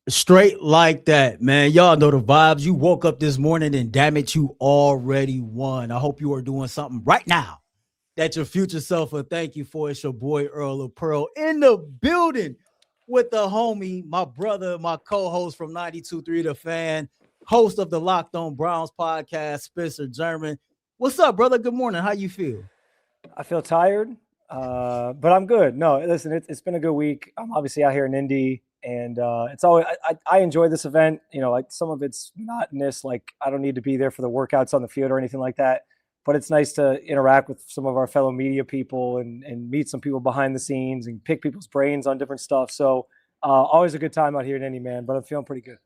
Straight like that, man. Y'all know the vibes. You woke up this morning and damn it, you already won. I hope you are doing something right now that your future self will thank you for. It's your boy Earl of Pearl in the building with the homie, my brother, my co-host from 92.3 The Fan, host of the Locked On Browns podcast, Spencer German. What's up, brother? Good morning. How you feel? I feel tired, but I'm good. No, listen, it's been a good week. I'm obviously out here in Indy, and it's always I enjoy this event. You know, like some of it's monotonous. Like I don't need to be there for the workouts on the field or anything like that. But it's nice to interact with some of our fellow media people and meet some people behind the scenes and pick people's brains on different stuff. So always a good time out here in Indy, man. But I'm feeling pretty good.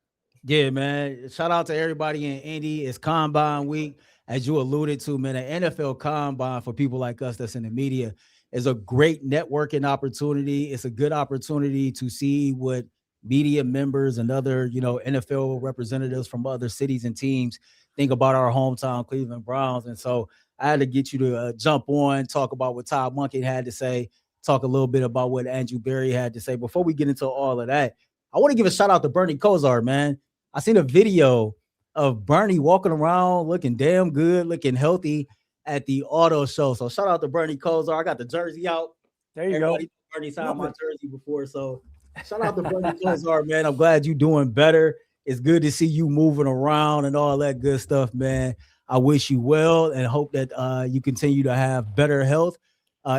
Yeah, man. Shout out to everybody in Indy. It's Combine Week, as you alluded to, man. The NFL Combine for people like us that's in the media is a great networking opportunity. It's a good opportunity to see what media members and other, NFL representatives from other cities and teams think about our hometown Cleveland Browns. And so I had to get you to jump on, talk about what Todd Monken had to say, talk a little bit about what Andrew Berry had to say. Before we get into all of that, I want to give a shout out to Bernie Kosar, man. I seen a video of Bernie walking around looking damn good, looking healthy at the auto show. So shout out to Bernie Kosar. I got the jersey out. There you Everybody go. Bernie signed my jersey before. So shout out to Bernie Kosar, man. I'm glad you're doing better. It's good to see you moving around and all that good stuff, man. I wish you well and hope that you continue to have better health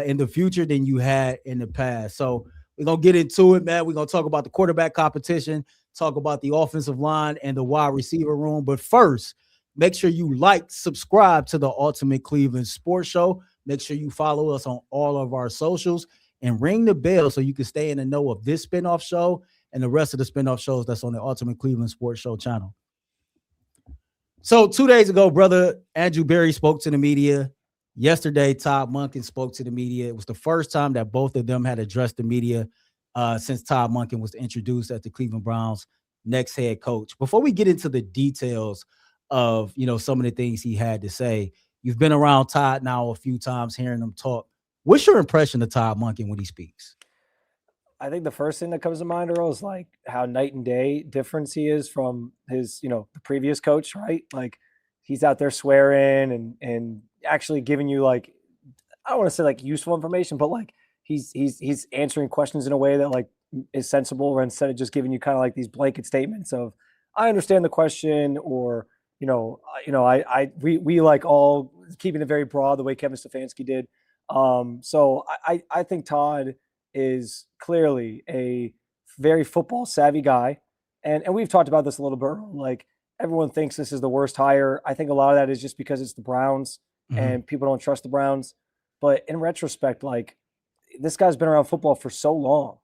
in the future than you had in the past. So we're going to get into it, man. We're going to talk about the quarterback competition, talk about the offensive line and the wide receiver room. But first, make sure you subscribe to the Ultimate Cleveland Sports Show. Make sure you follow us on all of our socials and ring the bell so you can stay in the know of this spinoff show and the rest of the spinoff shows that's on the Ultimate Cleveland Sports Show channel. So 2 days ago, brother, Andrew Berry spoke to the media. Yesterday, Todd Monken spoke to the media. It was the first time that both of them had addressed the media since Todd Monken was introduced as the Cleveland Browns' next head coach. Before we get into the details of, some of the things he had to say, you've been around Todd now a few times, hearing him talk. What's your impression of Todd Monken when he speaks? I think the first thing that comes to mind, Earl, is like how night and day difference he is from his, the previous coach, right? Like he's out there swearing and actually giving you like, I don't want to say like useful information, but like he's answering questions in a way that like is sensible, or instead of just giving you kind of like these blanket statements of I understand the question, or we like all keeping it very broad the way Kevin Stefanski did. So I think Todd is clearly a very football savvy guy. And we've talked about this a little bit. Like everyone thinks this is the worst hire. I think a lot of that is just because it's the Browns and people don't trust the Browns. But in retrospect, like this guy's been around football for so long.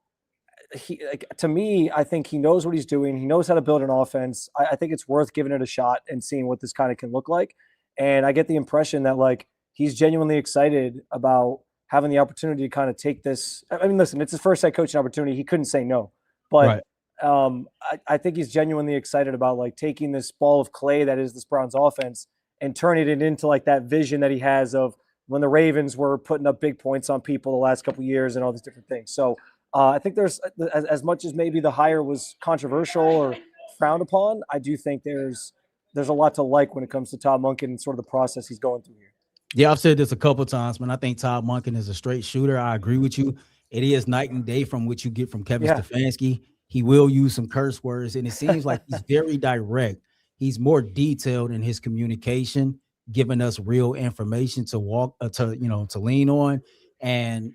To me, I think he knows what he's doing. He knows how to build an offense. I think it's worth giving it a shot and seeing what this kind of can look like. And I get the impression that like he's genuinely excited about having the opportunity to kind of take this. I mean, listen, it's his first head coaching opportunity. He couldn't say no, but right. I think he's genuinely excited about like taking this ball of clay that is this Browns offense and turning it into like that vision that he has of when the Ravens were putting up big points on people the last couple of years and all these different things. So I think there's as much as maybe the hire was controversial or frowned upon, I do think there's a lot to like when it comes to Todd Monken and sort of the process he's going through here. Yeah, I've said this a couple of times, man. I think Todd Monken is a straight shooter. I agree with you. It is night and day from what you get from Kevin Stefanski. He will use some curse words, and it seems like he's very direct. He's more detailed in his communication, giving us real information to lean on, and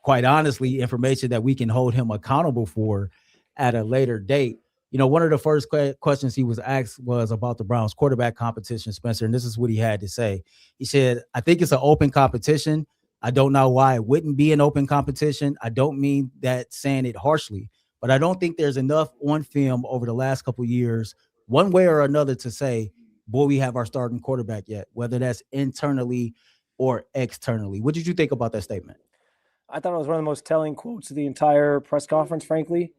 quite honestly, information that we can hold him accountable for at a later date. One of the first questions he was asked was about the Browns quarterback competition, Spencer, and this is what he had to say. He said, I think it's an open competition. I don't know why it wouldn't be an open competition. I don't mean that saying it harshly, but I don't think there's enough on film over the last couple of years, one way or another, to say, boy, we have our starting quarterback yet, whether that's internally or externally. What did you think about that statement? I thought it was one of the most telling quotes of the entire press conference, frankly.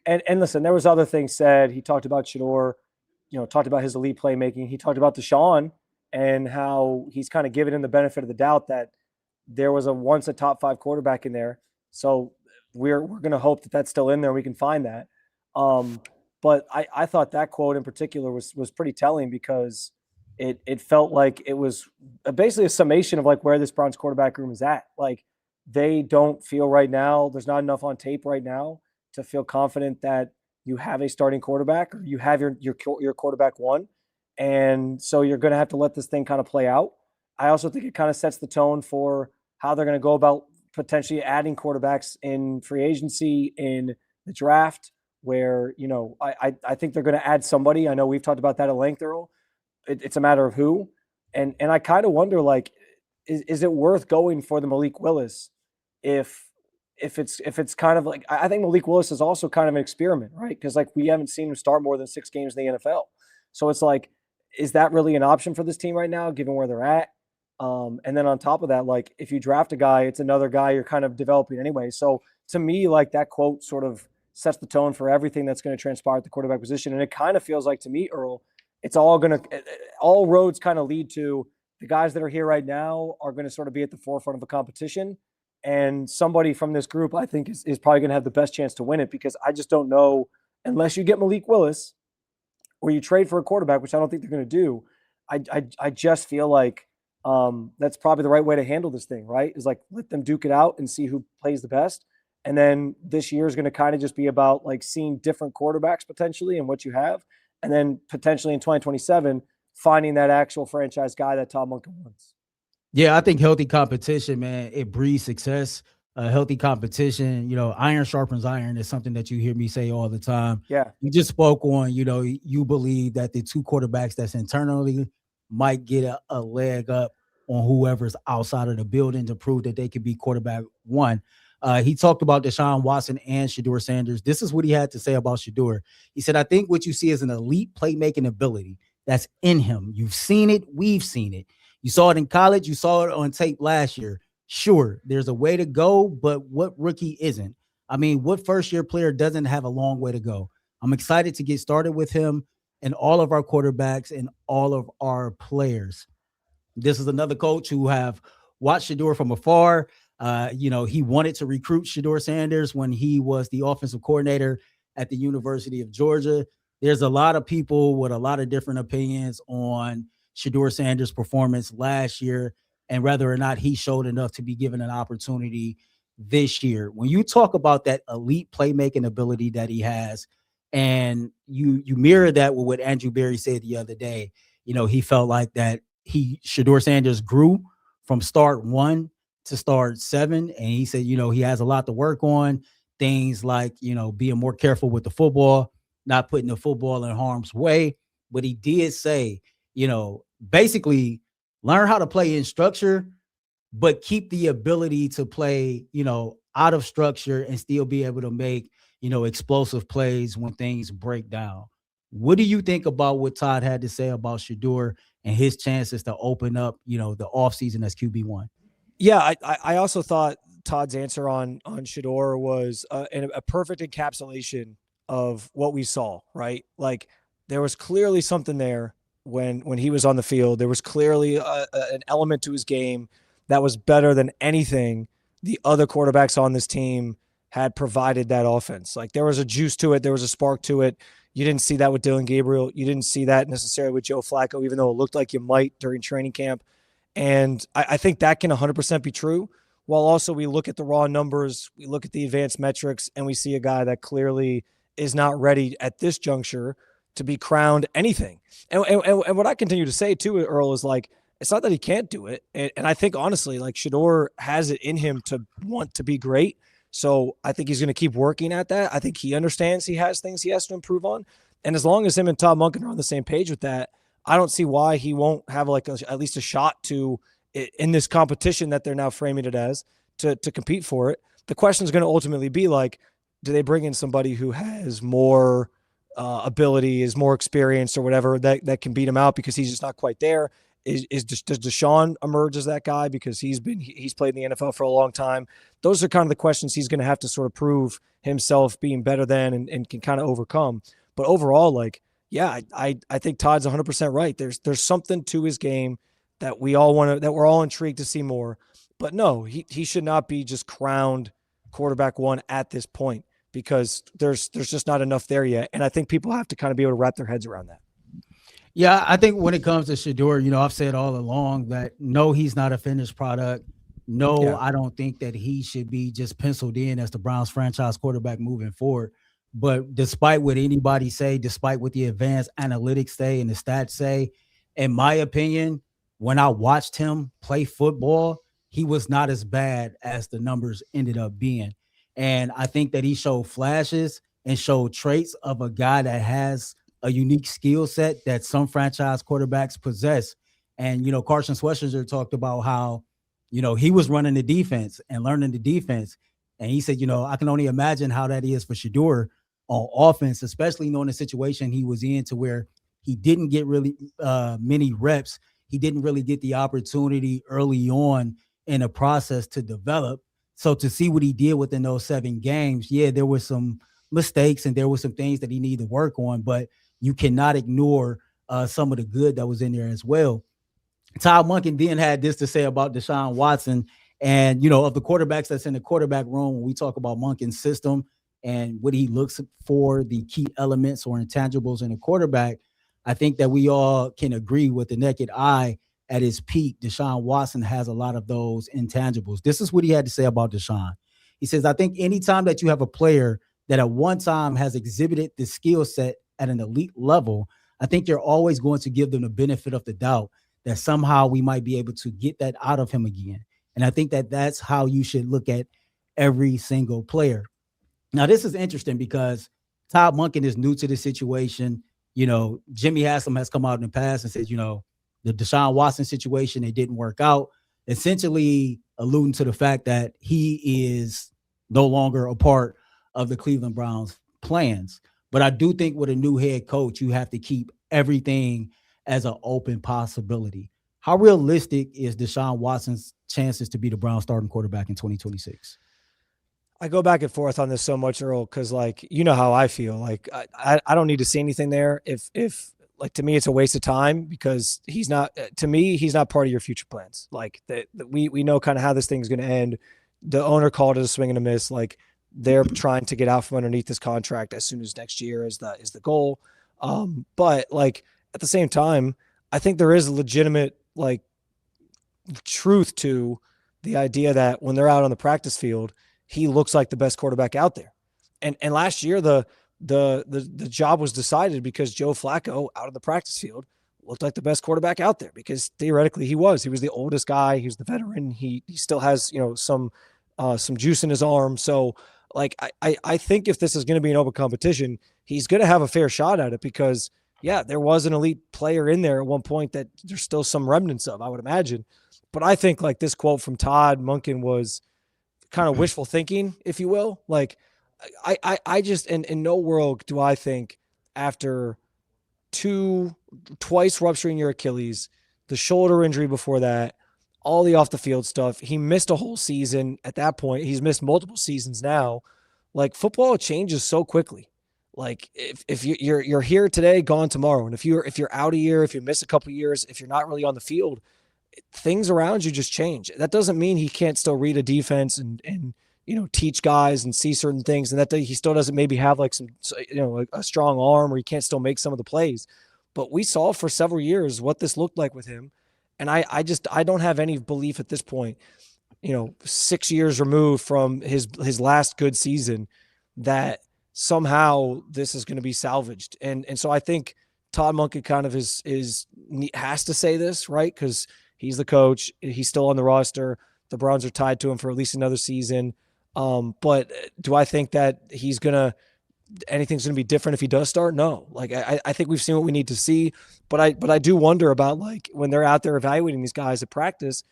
And listen, there was other things said. He talked about Shedeur, talked about his elite playmaking. He talked about Deshaun and how he's kind of given him the benefit of the doubt that there was once a top 5 quarterback in there. So we're going to hope that that's still in there. We can find that. But I thought that quote in particular was pretty telling because it felt like it was basically a summation of like where this Browns quarterback room is at. Like they don't feel right now, there's not enough on tape right now to feel confident that you have a starting quarterback or you have your quarterback one. And so you're going to have to let this thing kind of play out. I also think it kind of sets the tone for how they're going to go about potentially adding quarterbacks in free agency, in the draft, where, you know, I think they're going to add somebody. I know we've talked about that at length, Earl. It's a matter of who. And I kind of wonder, like, is it worth going for the Malik Willis if it's kind of like, I think Malik Willis is also kind of an experiment, right? Because like we haven't seen him start more than 6 games in the NFL. So it's like, is that really an option for this team right now, given where they're at? And then on top of that, like if you draft a guy, it's another guy you're kind of developing anyway. So to me, like that quote sort of sets the tone for everything that's going to transpire at the quarterback position. And it kind of feels like to me, Earl, it's all roads kind of lead to the guys that are here right now are going to sort of be at the forefront of a competition. And somebody from this group, I think, is probably going to have the best chance to win it, because I just don't know, unless you get Malik Willis or you trade for a quarterback, which I don't think they're going to do. I just feel like that's probably the right way to handle this thing, right? Is like let them duke it out and see who plays the best. And then this year is going to kind of just be about like seeing different quarterbacks potentially and what you have. And then potentially in 2027, finding that actual franchise guy that Todd Monken wants. Yeah, I think healthy competition, man, it breeds success. Healthy competition, you know, iron sharpens iron is something that you hear me say all the time. Yeah. You just spoke on, you know, you believe that the 2 quarterbacks that's internally might get a leg up on whoever's outside of the building to prove that they could be quarterback one. He talked about Deshaun Watson and Shedeur Sanders. This is what he had to say about Shedeur. He said, I think what you see is an elite playmaking ability that's in him. You've seen it. We've seen it. You saw it in college. You saw it on tape last year. Sure, there's a way to go, but what rookie isn't? I mean, what first-year player doesn't have a long way to go? I'm excited to get started with him and all of our quarterbacks and all of our players. This is another coach who have watched Shedeur from afar. You know, he wanted to recruit Shedeur Sanders when he was the offensive coordinator at the University of Georgia. There's a lot of people with a lot of different opinions on Shedeur Sanders' performance last year and whether or not he showed enough to be given an opportunity this year. When you talk about that elite playmaking ability that he has, and you mirror that with what Andrew Berry said the other day, you know, he felt like that Shedeur Sanders grew from start 1 to start 7. And he said, you know, he has a lot to work on, things like, you know, being more careful with the football, not putting the football in harm's way. But he did say, you know, basically learn how to play in structure, but keep the ability to play, you know, out of structure and still be able to make, you know, explosive plays when things break down. What do you think about what Todd had to say about Shedeur and his chances to open up, you know, the offseason as QB1? Yeah, I also thought Todd's answer on Shedeur was a perfect encapsulation of what we saw, right? Like there was clearly something there when he was on the field. There was clearly an element to his game that was better than anything the other quarterbacks on this team had provided that offense. Like there was a juice to it. There was a spark to it. You didn't see that with Dillon Gabriel. You didn't see that necessarily with Joe Flacco, even though it looked like you might during training camp. And I think that can 100% be true. While also we look at the raw numbers, we look at the advanced metrics, and we see a guy that clearly is not ready at this juncture to be crowned anything. And what I continue to say too, Earl, is like, it's not that he can't do it. And I think honestly, like Shedeur has it in him to want to be great. So I think he's going to keep working at that. I think he understands he has things he has to improve on. And as long as him and Todd Monken are on the same page with that, I don't see why he won't have like at least a shot to, in this competition that they're now framing it as, to compete for it. The question is going to ultimately be like, do they bring in somebody who has more ability, is more experienced or whatever that can beat him out because he's just not quite there? Does Deshaun emerge as that guy because he's played in the NFL for a long time? Those are kind of the questions he's going to have to sort of prove himself being better than and can kind of overcome. But overall, like, yeah, I think Todd's 100% right. There's something to his game that we all want to, that we're all intrigued to see more. But no, he should not be just crowned quarterback one at this point. because there's just not enough there yet. And I think people have to kind of be able to wrap their heads around that. Yeah, I think when it comes to Shedeur, I've said all along that no, he's not a finished product. No, I don't think that he should be just penciled in as the Browns franchise quarterback moving forward. But despite what anybody say, despite what the advanced analytics say and the stats say, in my opinion, when I watched him play football, he was not as bad as the numbers ended up being. And I think that he showed flashes and showed traits of a guy that has a unique skill set that some franchise quarterbacks possess. And, Carson Schwarzenegger talked about how, he was running the defense and learning the defense. And he said, I can only imagine how that is for Shedeur on offense, especially knowing the situation he was in to where he didn't get really many reps. He didn't really get the opportunity early on in the process to develop. So to see what he did within those 7 games, yeah, there were some mistakes and there were some things that he needed to work on, but you cannot ignore some of the good that was in there as well. Todd Monken then had this to say about Deshaun Watson and, of the quarterbacks that's in the quarterback room, when we talk about Monken's system and what he looks for, the key elements or intangibles in a quarterback, I think that we all can agree with the naked eye at his peak, Deshaun Watson has a lot of those intangibles. This is what he had to say about Deshaun. He says, I think anytime that you have a player that at one time has exhibited the skill set at an elite level, I think you're always going to give them the benefit of the doubt that somehow we might be able to get that out of him again. And I think that that's how you should look at every single player. Now, this is interesting because Todd Monken is new to the situation. Jimmy Haslam has come out in the past and said, the Deshaun Watson situation, it didn't work out, essentially alluding to the fact that he is no longer a part of the Cleveland Browns plans. But I do think with a new head coach, you have to keep everything as an open possibility. How realistic is Deshaun Watson's chances to be the Browns starting quarterback in 2026? I go back and forth on this so much, Earl, because how I feel. Like I don't need to see anything there. If to me, it's a waste of time because he's not part of your future plans. We know kind of how this thing's going to end. The owner called it a swing and a miss. They're trying to get out from underneath this contract as soon as next year is the goal. But at the same time, I think there is a legitimate truth to the idea that when they're out on the practice field, he looks like the best quarterback out there. And last year, the job was decided because Joe Flacco out of the practice field looked like the best quarterback out there because theoretically he was the oldest guy. He was the veteran. He still has, some juice in his arm. So I think if this is going to be an open competition, he's going to have a fair shot at it because there was an elite player in there at one point that there's still some remnants of, I would imagine. But I think this quote from Todd Monken was kind of wishful thinking, if you will. I just, in no world do I think after twice rupturing your Achilles, the shoulder injury before that, all the off the field stuff, he missed a whole season at that point. He's missed multiple seasons now. Football changes so quickly. If you're here today, gone tomorrow. And if you're out a year, if you miss a couple of years, if you're not really on the field, things around you just change. That doesn't mean he can't still read a defense and teach guys and see certain things, and that he still doesn't maybe have a strong arm or he can't still make some of the plays. But we saw for several years what this looked like with him, and I don't have any belief at this point, 6 years removed from his last good season, that somehow this is going to be salvaged. And so I think Todd Monken kind of has to say this, right? Because he's the coach. He's still on the roster. The Browns are tied to him for at least another season. But do I think that anything's going to be different if he does start? No. I think we've seen what we need to see. But I do wonder about when they're out there evaluating these guys at practice,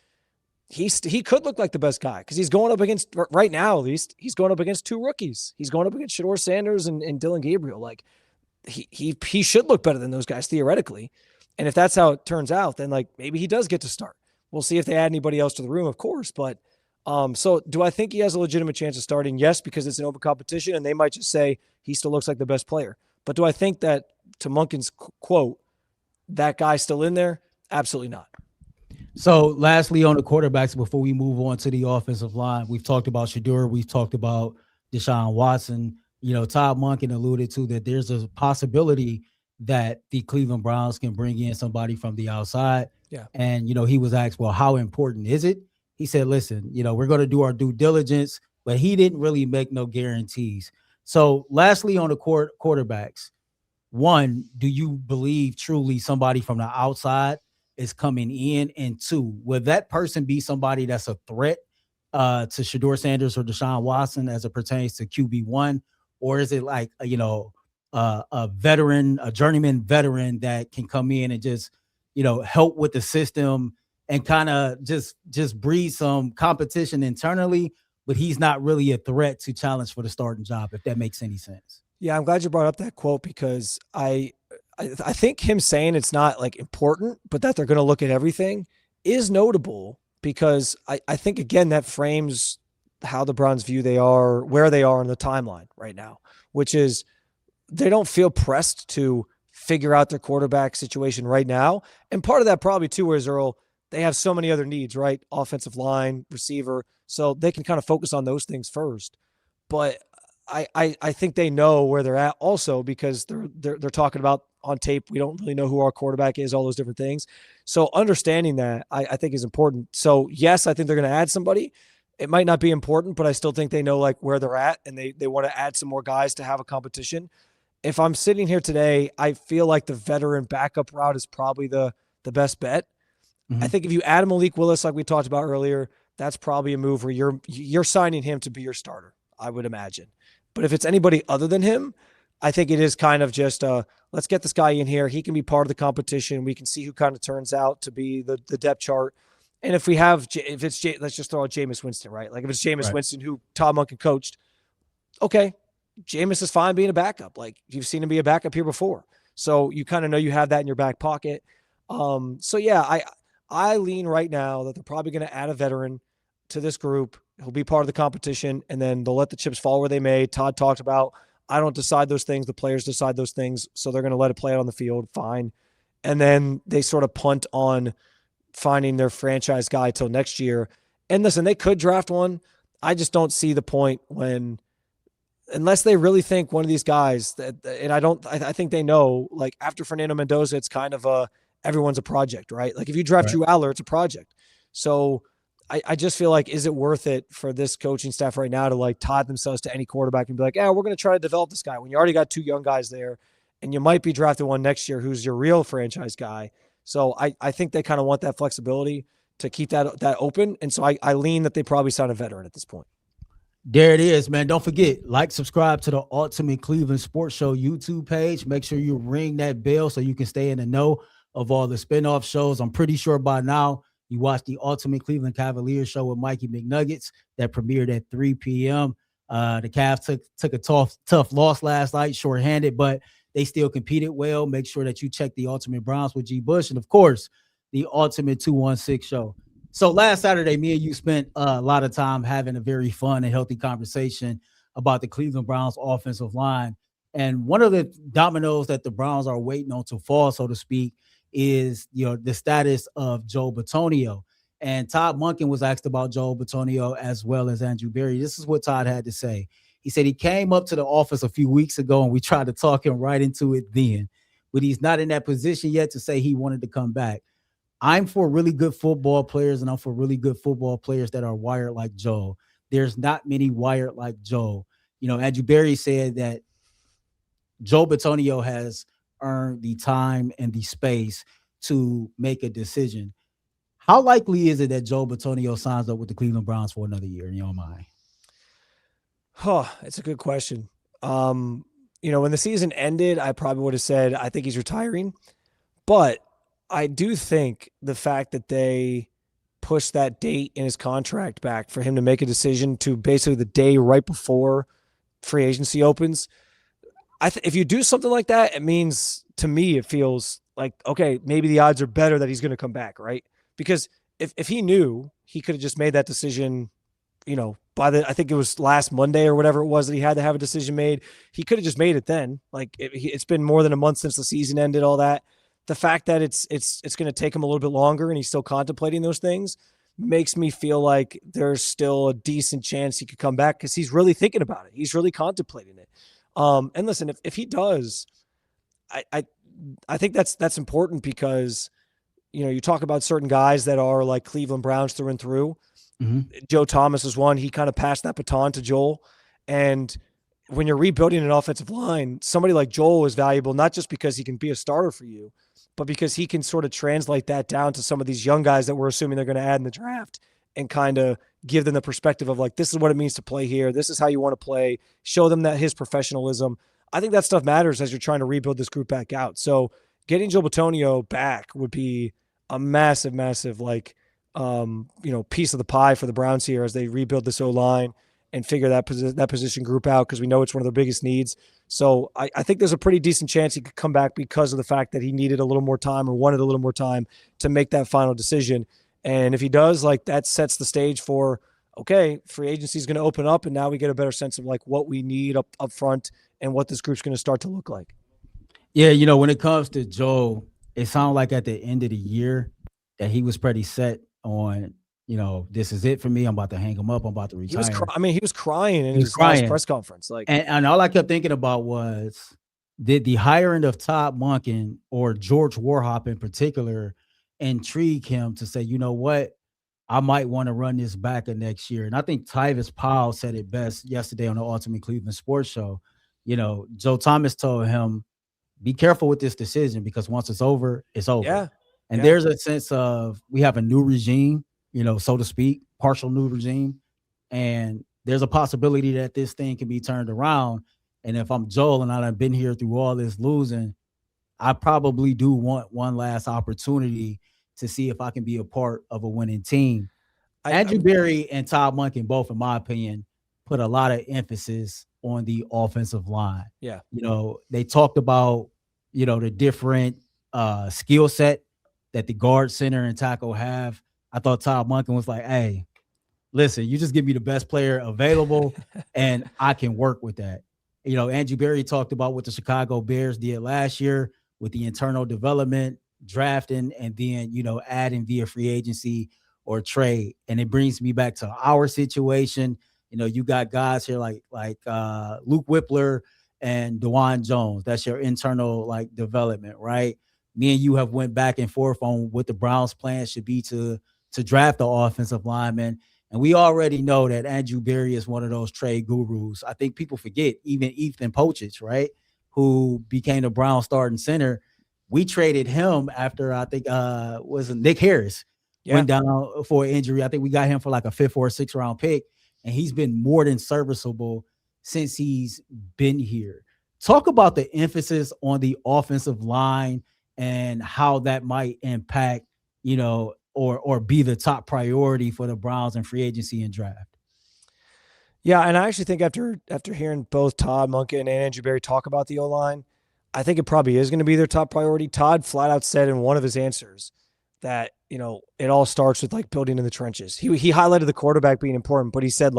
he could look like the best guy because he's going up against, right now at least, he's going up against 2 rookies. He's going up against Shedeur Sanders and Dillon Gabriel. He should look better than those guys theoretically. And if that's how it turns out, then maybe he does get to start. We'll see if they add anybody else to the room, of course. But so do I think he has a legitimate chance of starting? Yes, because it's an open competition and they might just say he still looks like the best player. But do I think that, to Monken's quote, that guy's still in there? Absolutely not. So lastly, on the quarterbacks, before we move on to the offensive line, we've talked about Shedeur, we've talked about Deshaun Watson. Todd Monken alluded to that there's a possibility that the Cleveland Browns can bring in somebody from the outside. Yeah. And, he was asked, well, how important is it? He said, listen, we're going to do our due diligence, but he didn't really make no guarantees. So lastly, on the quarterbacks, one, do you believe truly somebody from the outside is coming in? And two, will that person be somebody that's a threat to Shedeur Sanders or Deshaun Watson as it pertains to QB1? Or is it like, a veteran, a journeyman veteran that can come in and just, help with the system and kind of just breed some competition internally, but he's not really a threat to challenge for the starting job, if that makes any sense. Yeah, I'm glad you brought up that quote because I think him saying it's not like important, but that they're going to look at everything is notable because I think, again, that frames how the Browns view where they are in the timeline right now, which is they don't feel pressed to figure out their quarterback situation right now. And part of that probably too is, Earl, they have so many other needs, right? Offensive line, receiver. So they can kind of focus on those things first. But I think they know where they're at also because they're talking about on tape. We don't really know who our quarterback is, all those different things. So understanding that I think is important. So yes, I think they're going to add somebody. It might not be important, but I still think they know like where they're at and they want to add some more guys to have a competition. If I'm sitting here today, I feel like the veteran backup route is probably the best bet. Mm-hmm. I think if you add Malik Willis, like we talked about earlier, that's probably a move where you're signing him to be your starter, I would imagine. But if it's anybody other than him, I think it is kind of just let's get this guy in here. He can be part of the competition. We can see who kind of turns out to be the depth chart. And if let's just throw out Jameis Winston, right? Like if it's Jameis Winston who Todd Monken coached, okay, Jameis is fine being a backup. Like you've seen him be a backup here before. So you kind of know you have that in your back pocket. So yeah, I lean right now that they're probably going to add a veteran to this group. He'll be part of the competition, and then they'll let the chips fall where they may. Todd talked about, I don't decide those things. The players decide those things. So they're going to let it play out on the field. Fine. And then they sort of punt on finding their franchise guy till next year. And listen, they could draft one. I just don't see the point unless they really think one of these guys and I think they know, like after Fernando Mendoza, it's kind of everyone's a project, right? Like if you draft Drew Aller, it's a project. So I just feel like, is it worth it for this coaching staff right now to like tie themselves to any quarterback and be like, we're going to try to develop this guy when you already got two young guys there and you might be drafting one next year who's your real franchise guy. So I think they kind of want that flexibility to keep that open. And so I lean that they probably sign a veteran at this point. There it is, man. Don't forget, subscribe to the Ultimate Cleveland Sports Show YouTube page. Make sure you ring that bell so you can stay in the know of all the spinoff shows. I'm pretty sure by now you watched the Ultimate Cleveland Cavaliers show with Mikey McNuggets that premiered at 3 p.m. The Cavs took a tough loss last night, shorthanded, but they still competed well. Make sure that you check the Ultimate Browns with G. Bush and, of course, the Ultimate 216 show. So last Saturday, me and you spent a lot of time having a very fun and healthy conversation about the Cleveland Browns offensive line. And one of the dominoes that the Browns are waiting on to fall, so to speak, is the status of Joe Bitonio. And Todd Monken was asked about Joe Bitonio as well as Andrew Berry. This is what Todd had to say. He said he came up to the office a few weeks ago and we tried to talk him right into it then, but he's not in that position yet to say he wanted to come back. I'm for really good football players, and I'm for really good football players that are wired like Joe. There's not many wired like Joe. Andrew Berry said that Joe Bitonio has earned the time and the space to make a decision. How likely is it that Joe Bitonio signs up with the Cleveland Browns for another year in your mind? It's a good question. When the season ended, I probably would have said, I think he's retiring, but I do think the fact that they pushed that date in his contract back for him to make a decision to basically the day right before free agency opens, if you do something like that, it means, to me, it feels like, okay, maybe the odds are better that he's going to come back, right? Because if he knew, he could have just made that decision, I think it was last Monday or whatever it was that he had to have a decision made. He could have just made it then. Like it's been more than a month since the season ended, all that. The fact that it's going to take him a little bit longer and he's still contemplating those things makes me feel like there's still a decent chance he could come back because he's really thinking about it. He's really contemplating it. And listen, if he does, I, I I think that's important because you talk about certain guys that are like Cleveland Browns through and through. Mm-hmm. Joe Thomas is one. He kind of passed that baton to Joel. And when you're rebuilding an offensive line, somebody like Joel is valuable, not just because he can be a starter for you, but because he can sort of translate that down to some of these young guys that we're assuming they're going to add in the draft and kind of give them the perspective of like, this is what it means to play here. This is how you want to play. Show them that his professionalism. I think that stuff matters as you're trying to rebuild this group back out. So getting Joe Bitonio back would be a massive, massive, piece of the pie for the Browns here as they rebuild this O-line and figure that position group out because we know it's one of their biggest needs. So I think there's a pretty decent chance he could come back because of the fact that he needed a little more time or wanted a little more time to make that final decision. And if he does, like that sets the stage for, okay, free agency is going to open up and now we get a better sense of like what we need up front and what this group's going to start to look like. Yeah, when it comes to Joe, it sounded like at the end of the year that he was pretty set on, this is it for me. I'm about to hang him up. I'm about to retire. He was crying in his last press conference. And all I kept thinking about was, did the hiring of Todd Monken or George Warhop in particular intrigue him to say, you know what, I might want to run this back next year? And I think Tyvis Powell said it best yesterday on the Ultimate Cleveland Sports Show. Joe Thomas told him, be careful with this decision because once it's over, it's over. Yeah. And there's a sense of we have a new regime, so to speak, partial new regime. And there's a possibility that this thing can be turned around. And if I'm Joel and I've been here through all this losing, I probably do want one last opportunity to see if I can be a part of a winning team. Andrew Berry and Todd Monken, both, in my opinion, put a lot of emphasis on the offensive line. Yeah. They talked about, the different skill set that the guard, center, and tackle have. I thought Todd Monken was like, hey, listen, you just give me the best player available and I can work with that. Andrew Berry talked about what the Chicago Bears did last year with the internal development, drafting, and then, adding via free agency or trade. And it brings me back to our situation. You got guys here like Luke Whippler and DeJuan Jones. That's your internal development, right? Me and you have went back and forth on what the Browns' plan should be to draft the offensive lineman. And we already know that Andrew Berry is one of those trade gurus. I think people forget, even Ethan Pochich, right, who became the Browns starting center. We traded him after, I think, was Nick Harris went down for an injury. I think we got him for like a 5th or 6th round pick. And he's been more than serviceable since he's been here. Talk about the emphasis on the offensive line and how that might impact, or be the top priority for the Browns in free agency and draft. Yeah, and I actually think after hearing both Todd Monken and Andrew Berry talk about the O-line, I think it probably is going to be their top priority. Todd flat out said in one of his answers that, it all starts with building in the trenches. He highlighted the quarterback being important, but he said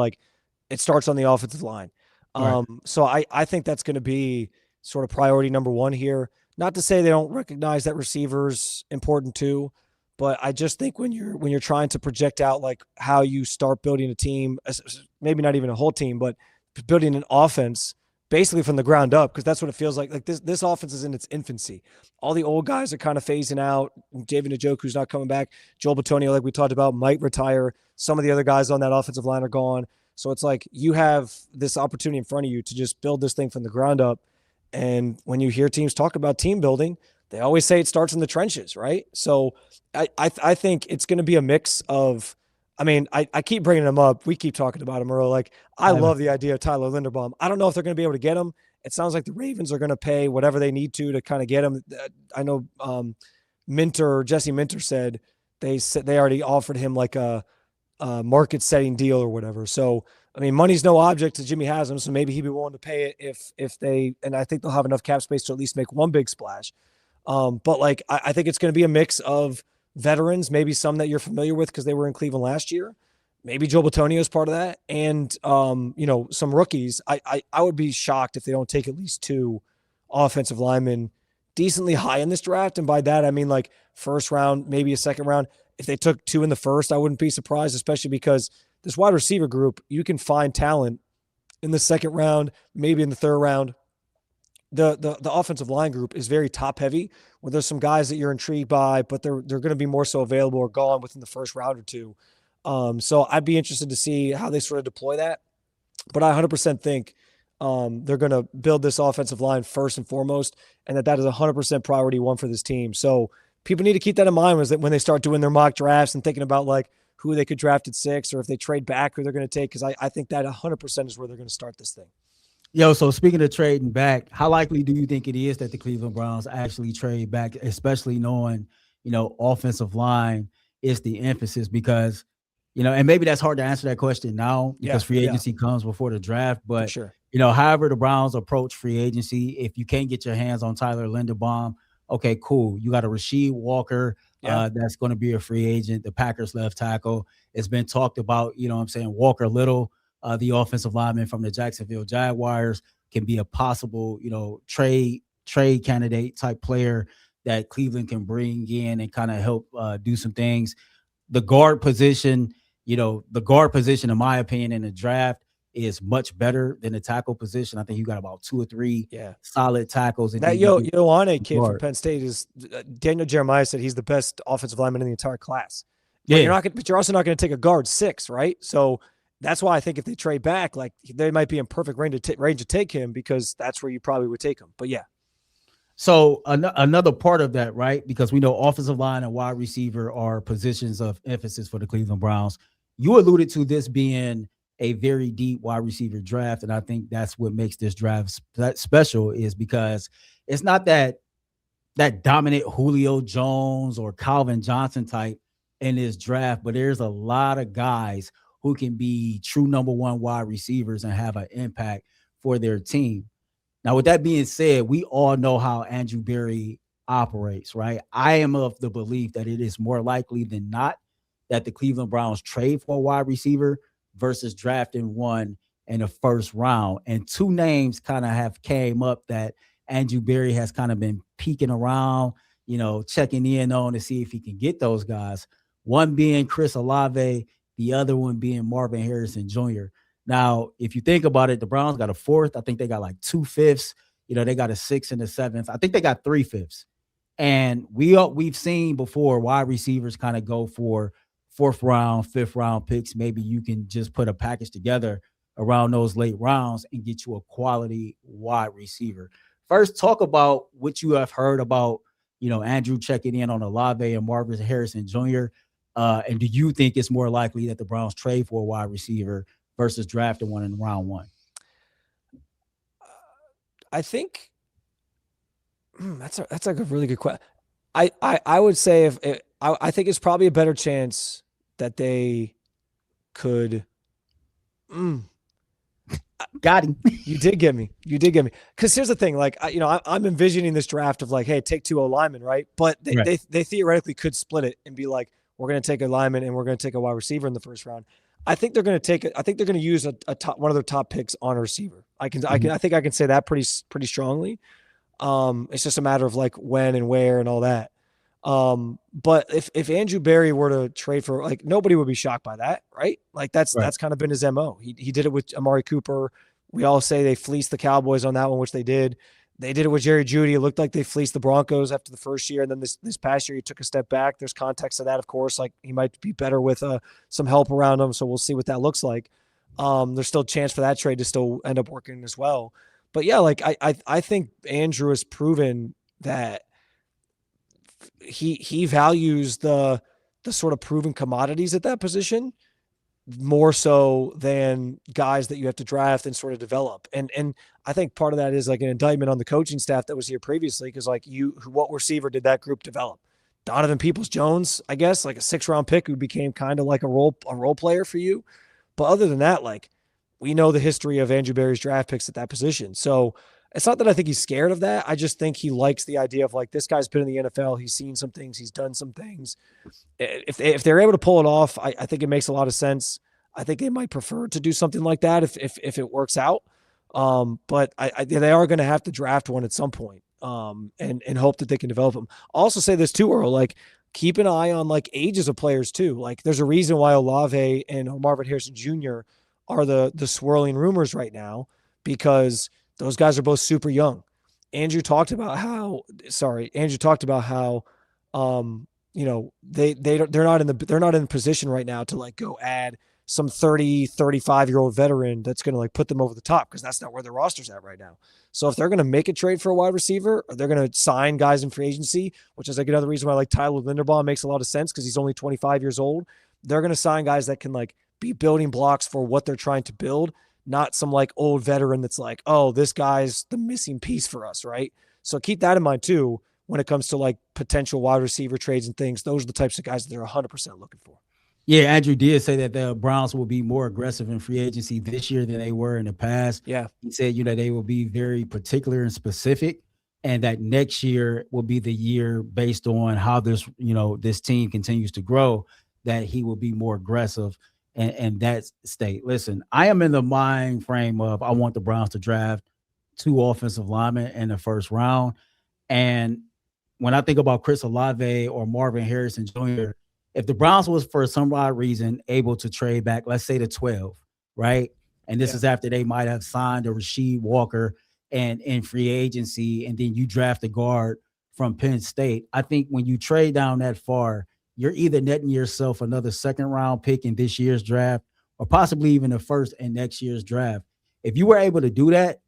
it starts on the offensive line. Right. So I think that's going to be sort of priority number one here. Not to say they don't recognize that receivers important too, but I just think when you're trying to project out how you start building a team, maybe not even a whole team, but building an offense basically from the ground up, because that's what it feels like. This offense is in its infancy. All the old guys are kind of phasing out. David Njoku's not coming back. Joel Bitonio, like we talked about, might retire. Some of the other guys on that offensive line are gone. So it's you have this opportunity in front of you to just build this thing from the ground up. And when you hear teams talk about team building, they always say it starts in the trenches, right? So I think it's going to be a mix of, I keep bringing him up. We keep talking about him, Earl. I love the idea of Tyler Linderbaum. I don't know if they're going to be able to get him. It sounds like the Ravens are going to pay whatever they need to kind of get him. I know Jesse Minter said they already offered him a market setting deal or whatever. So, money's no object to Jimmy Haslam, so maybe he'd be willing to pay it if they, and I think they'll have enough cap space to at least make one big splash. But I think it's going to be a mix of veterans, maybe some that you're familiar with because they were in Cleveland last year. Maybe Joe Bitonio is part of that. And, some rookies. I would be shocked if they don't take at least 2 offensive linemen decently high in this draft. And by that, I mean first round, maybe a second round. If they took 2 in the first, I wouldn't be surprised, especially because this wide receiver group, you can find talent in the second round, maybe in the third round. The offensive line group is very top heavy, where there's some guys that you're intrigued by, but they're going to be more so available or gone within the first round or two. So I'd be interested to see how they sort of deploy that. But I 100% think they're going to build this offensive line first and foremost, and that is 100% priority one for this team. So people need to keep that in mind when they start doing their mock drafts and thinking about like who they could draft at 6, or if they trade back, who they're going to take, because I think that 100% is where they're going to start this thing. Yo, so speaking of trading back, how likely do you think it is that the Cleveland Browns actually trade back, especially knowing, offensive line is the emphasis? Because, and maybe that's hard to answer that question now because free agency comes before the draft. But, sure. However the Browns approach free agency, if you can't get your hands on Tyler Linderbaum, okay, cool. You got a Rasheed Walker that's going to be a free agent, the Packers left tackle. It's been talked about, Walker Little, the offensive lineman from the Jacksonville Jaguars, can be a possible, trade candidate type player that Cleveland can bring in and kind of help do some things. The guard position, in my opinion, in the draft is much better than the tackle position. I think you got about 2 or 3 solid tackles. That Ioane kid from Penn State is Daniel Jeremiah said he's the best offensive lineman in the entire class. But you're also not going to take a guard 6, right? So that's why I think if they trade back, like they might be in perfect range to take him, because that's where you probably would take him. But yeah. So another part of that, right? Because we know offensive line and wide receiver are positions of emphasis for the Cleveland Browns. You alluded to this being a very deep wide receiver draft, and I think that's what makes this draft special, is because it's not that dominant Julio Jones or Calvin Johnson type in this draft, but there's a lot of guys who can be true number 1 wide receivers and have an impact for their team. Now, with that being said, we all know how Andrew Berry operates, right? I am of the belief that it is more likely than not that the Cleveland Browns trade for a wide receiver versus drafting one in the first round. And 2 names kind of have came up that Andrew Berry has kind of been peeking around, checking in on to see if he can get those guys. One being Chris Olave, the other one being Marvin Harrison Jr. Now, if you think about it, the Browns got a 4th. I think they got like 2 5ths. They got a 6th and a 7th. I think they got 3 5ths. And we've seen before wide receivers kind of go for 4th round, 5th round picks. Maybe you can just put a package together around those late rounds and get you a quality wide receiver. First, talk about what you have heard about, Andrew checking in on Olave and Marvin Harrison Jr. And do you think it's more likely that the Browns trade for a wide receiver versus drafting one in round 1? I think that's like a really good question. I would say I think it's probably a better chance that they could. Got him. You did get me. Because here's the thing, like I'm envisioning this draft of like, hey, take 2 O-linemen, right? But they theoretically could split it and be like, we're going to take a lineman and we're going to take a wide receiver in the first round. I think they're going to take it. I think they're going to use one of their top picks on a receiver. I think I can say that pretty strongly. It's just a matter of like when and where and all that. But if Andrew Berry were to trade for, like, nobody would be shocked by that, right? Like that's kind of been his MO. He did it with Amari Cooper. We all say they fleeced the Cowboys on that one, which they did. They did it with Jerry Jeudy. It looked like they fleeced the Broncos after the first year. And then this past year, he took a step back. There's context to that, of course. Like, he might be better with some help around him. So we'll see what that looks like. There's still a chance for that trade to still end up working as well. But yeah, like I think Andrew has proven that he values the sort of proven commodities at that position more so than guys that you have to draft and sort of develop. And I think part of that is like an indictment on the coaching staff that was here previously, because like what receiver did that group develop? Donovan Peoples-Jones, I guess, like a 6th-round pick who became kind of like a role player for you. But other than that, like, we know the history of Andrew Berry's draft picks at that position. So it's not that I think he's scared of that. I just think he likes the idea of like, this guy's been in the NFL. He's seen some things. He's done some things. If they're able to pull it off, I think it makes a lot of sense. I think they might prefer to do something like that if it works out. But they are going to have to draft one at some point, and hope that they can develop them. I'll also say this too, Earl, like, keep an eye on like ages of players too. Like there's a reason why Olave and Marvin Harrison Jr. are the swirling rumors right now, because those guys are both super young. Andrew talked about how they're not in the position right now to like go add some 30, 35-year-old veteran that's going to like put them over the top, because that's not where their roster's at right now. So if they're going to make a trade for a wide receiver, or they're going to sign guys in free agency, which is like another reason why like Tyler Linderbaum makes a lot of sense, because he's only 25 years old. They're going to sign guys that can like be building blocks for what they're trying to build, not some like old veteran that's like, oh, this guy's the missing piece for us, right? So keep that in mind too when it comes to like potential wide receiver trades and things. Those are the types of guys that they're 100% looking for. Yeah, Andrew did say that the Browns will be more aggressive in free agency this year than they were in the past. Yeah. He said, they will be very particular and specific, and that next year will be the year based on how this team continues to grow, that he will be more aggressive and that state. Listen, I am in the mind frame of I want the Browns to draft 2 offensive linemen in the first round. And when I think about Chris Olave or Marvin Harrison Jr., if the Browns was for some odd reason able to trade back, let's say to 12, right? And this is after they might have signed a Rasheed Walker and in free agency, and then you draft a guard from Penn State. I think when you trade down that far, you're either netting yourself another second round pick in this year's draft, or possibly even the first in next year's draft. If you were able to do that,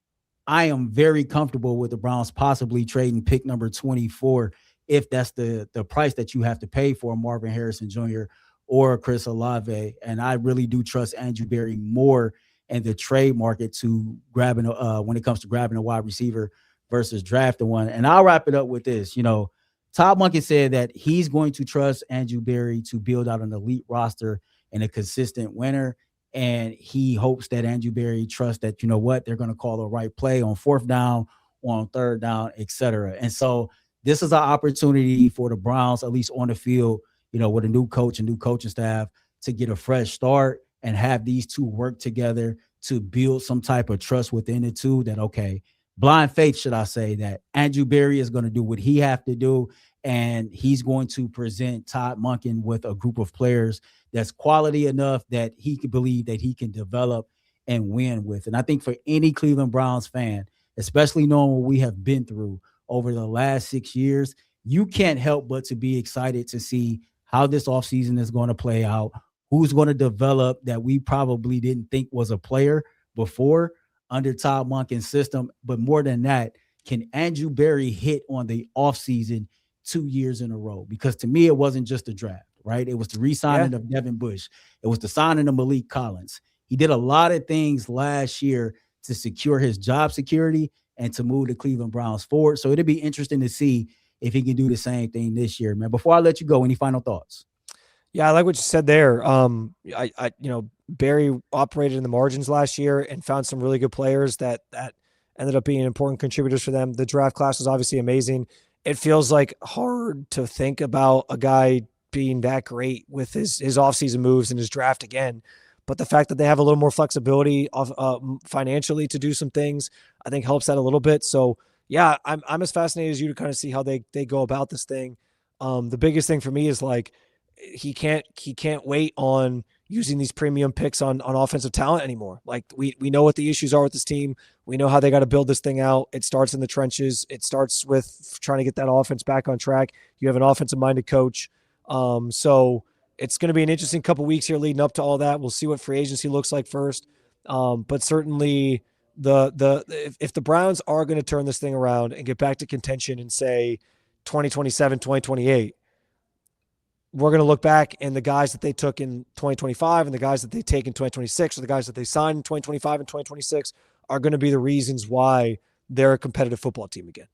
I am very comfortable with the Browns possibly trading pick number 24, if that's the price that you have to pay for Marvin Harrison Jr. or Chris Olave. And I really do trust Andrew Berry more in the trade market to grabbing when it comes to grabbing a wide receiver versus drafting one. And I'll wrap it up with this. Todd Monken said that he's going to trust Andrew Berry to build out an elite roster and a consistent winner. And he hopes that Andrew Berry trusts that, they're going to call the right play on 4th down, on 3rd down, etc. And so this is our opportunity for the Browns, at least on the field, with a new coach and new coaching staff, to get a fresh start and have these two work together to build some type of trust within the two, that, okay, blind faith, should I say, that Andrew Berry is going to do what he have to do, and he's going to present Todd Monken with a group of players that's quality enough that he could believe that he can develop and win with. And I think for any Cleveland Browns fan, especially knowing what we have been through over the last 6 years, you can't help but to be excited to see how this offseason is going to play out, who's going to develop that we probably didn't think was a player before under Todd Monken's system. But more than that, can Andrew Berry hit on the offseason 2 years in a row? Because to me, it wasn't just a draft, right? It was the re-signing of Devin Bush. It was the signing of Malik Collins. He did a lot of things last year to secure his job security and to move the Cleveland Browns forward. So it'll be interesting to see if he can do the same thing this year, man. Before I let you go, any final thoughts? Yeah, I like what you said there. Barry operated in the margins last year and found some really good players that ended up being important contributors for them. The draft class was obviously amazing. It feels like hard to think about a guy being that great with his offseason moves and his draft again. But the fact that they have a little more flexibility financially to do some things, I think helps that a little bit. So yeah, I'm as fascinated as you to kind of see how they go about this thing. The biggest thing for me is like he can't wait on using these premium picks on offensive talent anymore. Like we know what the issues are with this team. We know how they got to build this thing out. It starts in the trenches. It starts with trying to get that offense back on track. You have an offensive minded coach. So it's going to be an interesting couple weeks here leading up to all that. We'll see what free agency looks like first. But certainly if the Browns are going to turn this thing around and get back to contention in say 2027, 2028, we're going to look back and the guys that they took in 2025 and the guys that they take in 2026 or the guys that they signed in 2025 and 2026 are going to be the reasons why they're a competitive football team again.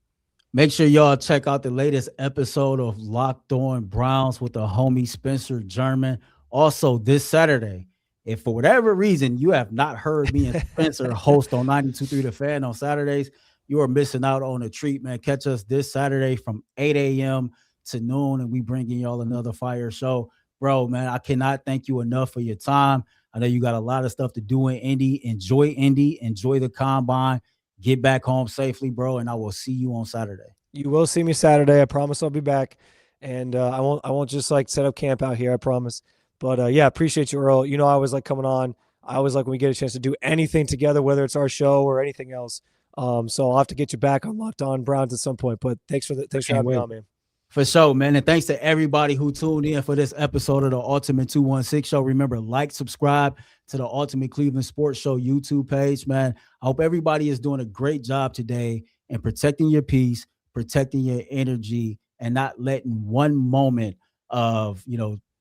Make sure y'all check out the latest episode of Locked On Browns with the homie Spencer German. Also this Saturday, if for whatever reason you have not heard me and Spencer host on 92.3 The Fan on Saturdays, you are missing out on a treat, man. Catch us this Saturday from 8 a.m. to noon, and we bringing y'all another fire show. Bro, man, I cannot thank you enough for your time. I know you got a lot of stuff to do in Indy. Enjoy Indy. Enjoy the combine. Get back home safely, bro, and I will see you on Saturday. You will see me Saturday. I promise I'll be back. And I won't just like set up camp out here, I promise. But yeah, appreciate you, Earl. I always like coming on. I always like when we get a chance to do anything together, whether it's our show or anything else. So I'll have to get you back on Locked On Browns at some point. But thanks for having me on, man. For sure, man. And thanks to everybody who tuned in for this episode of the Ultimate 216 Show. Remember, like, subscribe to the Ultimate Cleveland Sports Show YouTube page, man. I hope everybody is doing a great job today in protecting your peace, protecting your energy, and not letting one moment of,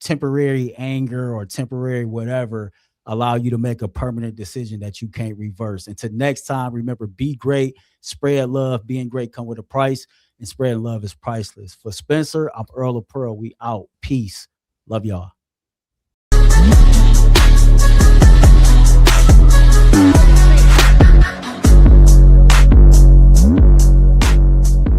temporary anger or temporary whatever allow you to make a permanent decision that you can't reverse. Until next time, remember, be great, spread love. Being great come with a price, and spreading love is priceless. For Spencer, I'm Earl of Pearl. We out. Peace. Love y'all.